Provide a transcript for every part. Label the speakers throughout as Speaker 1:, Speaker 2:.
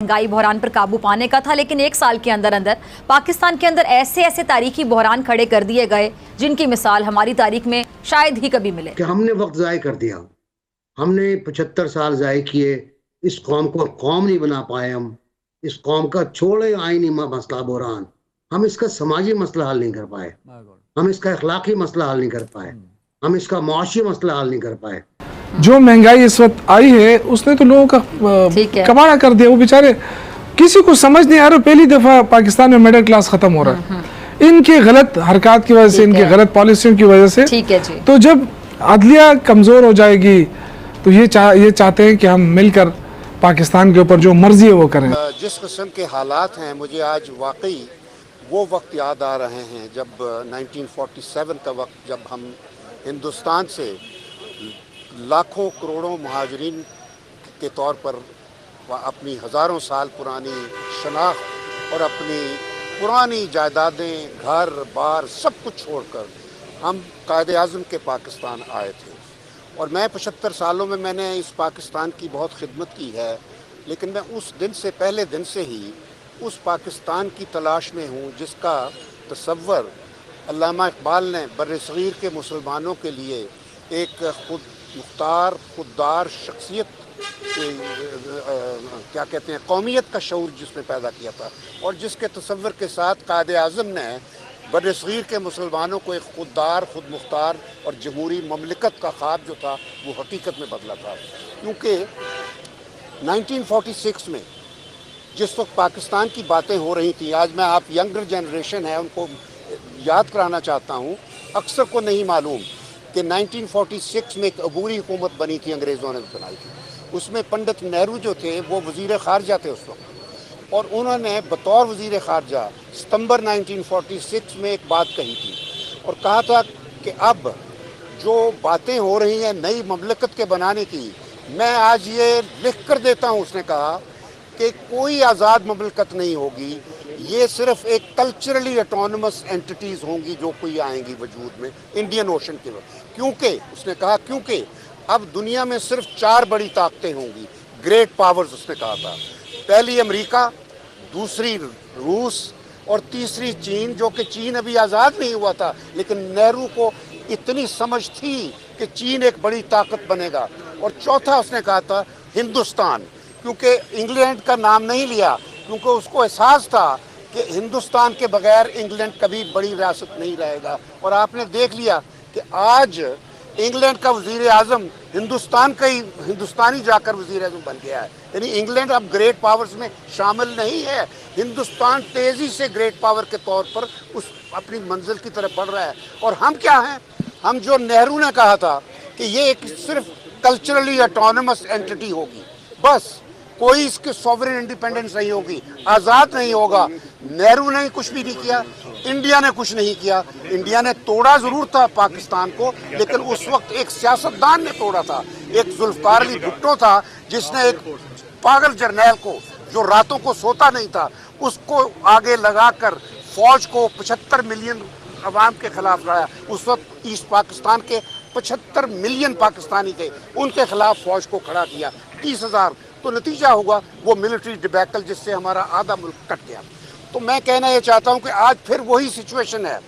Speaker 1: महंगाई बहरान पर काबू पाने का था, लेकिन एक साल के अंदर अंदर पाकिस्तान के अंदर ऐसे ऐसे तारीखी बहरान खड़े कर दिए गए जिनकी मिसाल हमारी तारीख में शायद ही कभी मिले।
Speaker 2: कि हमने वक्त ज़ाय कर दिया, हमने 75 साल ज़ाय किए, इस कौम को कौम नहीं बना पाए। हम इस कौम का छोड़े आईनी मसला बहरान, हम इसका समाजी मसला हल नहीं कर पाए, हम इसका अखलाकी मसला हल नहीं कर पाए, हम इसका मुआशी मसला हल नहीं कर पाए।
Speaker 3: जो महंगाई इस वक्त आई है उसने तो लोगों का कबाड़ा कर दिया। वो बेचारे किसी को समझ नहीं आ रहा। पहली दफा पाकिस्तान में मिडिल क्लास खत्म हो रहा है इनके गलत हरकत की वजह से, इनके गलत पॉलिसियों की वजह से।
Speaker 1: ठीक है जी।
Speaker 3: तो जब अदलिया कमजोर हो जाएगी तो ये चाहते हैं कि हम मिलकर पाकिस्तान के ऊपर जो मर्जी है वो करें।
Speaker 4: जिस किस्म के हालात हैं, मुझे आज वाकई वो वक्त याद आ रहे हैं जब 1947 का वक्त, जब हम हिंदुस्तान से लाखों करोड़ों महाजरीन के तौर पर अपनी हज़ारों साल पुरानी शनाख्त और अपनी पुरानी जायदादें, घर बार सब कुछ छोड़कर हम कायद-ए-आज़म के पाकिस्तान आए थे। और मैं 75 सालों में मैंने इस पाकिस्तान की बहुत खिदमत की है, लेकिन मैं उस दिन से, पहले दिन से ही उस पाकिस्तान की तलाश में हूँ जिसका तसव्वुर अल्लामा इकबाल ने बर्र-ए-सग़ीर के मुसलमानों के लिए एक खुददार शख्सियत, क्या कहते हैं, कौमियत का शऊर जिसने पैदा किया था, और जिसके तसव्वुर के साथ कायद-ए-आज़म ने बर्र-ए-सग़ीर के मुसलमानों को एक खुददार, खुद मुख्तार और जमहूरी ममलिकत का ख्वाब जो था वो हकीकत में बदला था। क्योंकि 1946 में जिस वक्त पाकिस्तान की बातें हो रही थी, आज मैं आप यंगर जनरेशन है उनको याद कराना चाहता हूँ, अक्सर को नहीं मालूम कि 1946 में एक अबूरी हुकूमत बनी थी, अंग्रेज़ों ने बनाई थी। उसमें पंडित नेहरू जो थे वो वज़ीर ख़ारजा थे उस वक्त, और उन्होंने बतौर वज़ीर ख़ारजा सितंबर 1946 में एक बात कही थी और कहा था कि अब जो बातें हो रही हैं नई ममलकत के बनाने की, मैं आज ये लिख कर देता हूँ, उसने कहा कि कोई आज़ाद ममलकत नहीं होगी, ये सिर्फ एक कल्चरली ऑटोनमस एंटिटीज़ होंगी जो कोई आएंगी वजूद में इंडियन ओशन के वक्त। क्योंकि उसने कहा क्योंकि अब दुनिया में सिर्फ 4 बड़ी ताकतें होंगी, ग्रेट पावर्स उसने कहा था। पहली अमेरिका, दूसरी रूस और तीसरी चीन, जो कि चीन अभी आज़ाद नहीं हुआ था, लेकिन नेहरू को इतनी समझ थी कि चीन एक बड़ी ताकत बनेगा। और चौथा उसने कहा था हिंदुस्तान, क्योंकि इंग्लैंड का नाम नहीं लिया क्योंकि उसको एहसास था कि हिंदुस्तान के बगैर इंग्लैंड कभी बड़ी रियासत नहीं रहेगा। और आपने देख लिया कि आज इंग्लैंड का वज़ीर आज़म हिंदुस्तान का ही हिंदुस्तानी जाकर वज़ीर आज़म बन गया है। यानी इंग्लैंड अब ग्रेट पावर्स में शामिल नहीं है, हिंदुस्तान तेज़ी से ग्रेट पावर के तौर पर उस अपनी मंजिल की तरफ बढ़ रहा है। और हम क्या हैं, हम जो नेहरू ने कहा था कि ये एक सिर्फ कल्चरली ऑटोनमस एंटिटी होगी, बस कोई इसके सॉवरेन इंडिपेंडेंस नहीं होगी, आज़ाद नहीं होगा। नेहरू ने कुछ भी नहीं किया, इंडिया ने कुछ नहीं किया। इंडिया ने तोड़ा ज़रूर था पाकिस्तान को, लेकिन उस वक्त एक सियासतदान ने तोड़ा था, एक जुल्फ़िकार अली भुट्टो था जिसने एक पागल जर्नैल को जो रातों को सोता नहीं था उसको आगे लगाकर फ़ौज को 75 मिलियन अवाम के खिलाफ लड़ाया। उस वक्त ईस्ट पाकिस्तान के 75 मिलियन पाकिस्तानी थे, उनके खिलाफ फ़ौज को खड़ा किया, 30,000। तो नतीजा हुआ वो मिलिट्री डिबैकल जिससे हमारा आधा मुल्क कट गया। तो मैं कहना ये चाहता हूँ कि आज फिर वही सिचुएशन है,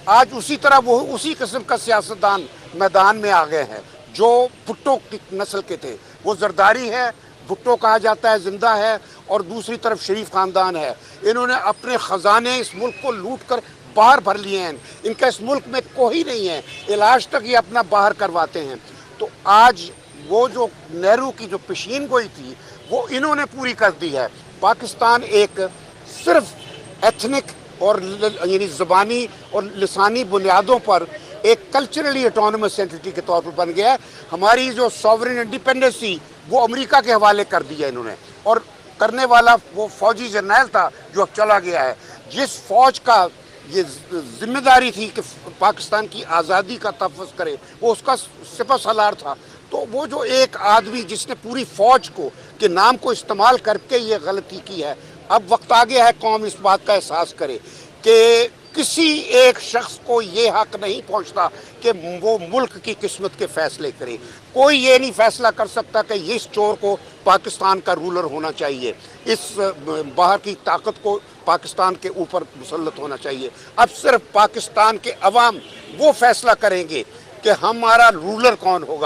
Speaker 4: आज उसी तरह वो उसी किस्म का सियासतदान मैदान में आ गए हैं जो भुट्टो की नस्ल के थे। वो जरदारी है, भुट्टो कहा जाता है, जिंदा है, और दूसरी तरफ शरीफ ख़ानदान है। इन्होंने अपने ख़जाने इस मुल्क को लूट कर बाहर भर लिए हैं, इनका इस मुल्क में कोई नहीं है, इलाज तक ये अपना बाहर करवाते हैं। तो आज वो जो नेहरू की जो पेशीन गोई थी वो इन्होंने पूरी कर दी है। पाकिस्तान एक सिर्फ एथनिक और यानी ज़बानी और लिसानी बुनियादों पर एक कल्चरली ऑटोनमस एंटिटी के तौर पर बन गया है। हमारी जो सॉवरेन इंडिपेंडेंस थी वो अमेरिका के हवाले कर दिया इन्होंने, और करने वाला वो फौजी जर्नैल था जो अब चला गया है। जिस फौज का ये जिम्मेदारी थी कि पाकिस्तान की आज़ादी का तहफ़्फ़ुज़ करे, वो उसका सिपह सालार था। तो वो जो एक आदमी जिसने पूरी फ़ौज को के नाम को इस्तेमाल करके ये गलती की है, अब वक्त आ गया है कौम इस बात का एहसास करे कि किसी एक शख्स को ये हक नहीं पहुंचता कि वो मुल्क की किस्मत के फैसले करे। कोई ये नहीं फैसला कर सकता कि इस चोर को पाकिस्तान का रूलर होना चाहिए, इस बाहर की ताकत को पाकिस्तान के ऊपर मुसल्लत होना चाहिए। अब सिर्फ पाकिस्तान के अवाम वो फैसला करेंगे कि हमारा रूलर कौन होगा।